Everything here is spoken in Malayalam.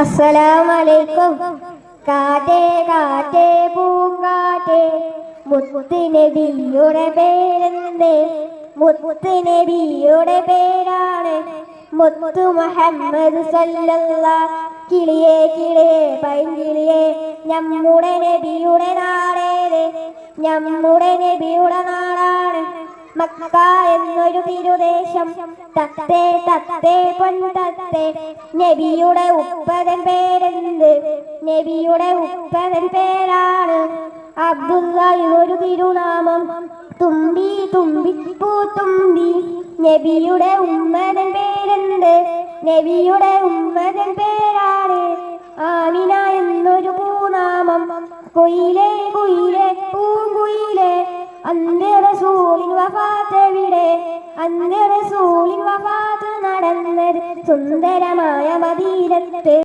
അസ്സലാമലൈക്കും. കാറ്റേ കാറ്റേ പൂങ്കാറ്റേ, മുത്ത് നബിയുടെ പേരെന്ത്? മുത്ത് നബിയുടെ പേരാണ് മുത്തു മുഹമ്മദ് സല്ലല്ലാഹ്. കിളിയേ കിളിയേ പൈങ്കിളിയേ, നമ്മുടെ നബിയുടെ നാടേത്? നമ്മുടെ നബിയുടെ നാടാണ് മക്ക എന്നൊരു തിരുദേശം. തത്തേ തത്തേ പൊൻതത്തേ, നബിയുടെ ഉപ്പതൻ പേരെന്ത്? നബിയുടെ ഉപ്പതൻ പേരാണ് അബ്ദുള്ള ഒരു തിരുനാമം. തുമ്പി തുമ്പി പൂത്തുമ്പി, നബിയുടെ ഉമ്മതൻ പേരെന്ത്? നബിയുടെ ഉമ്മതൻ പേരാണ് ആമിന എന്നൊരു പൂനാമം. കുയിലേ കുയിലേ പൂങ്കുയിലേ, അന്ത്യ റസൂലിൻ വഫാത്ത് എവിടെ? അന്ത്യ റസൂലിൻ വഫാത്ത് നടന്നത് സുന്ദരമായ മദീനത്ത്.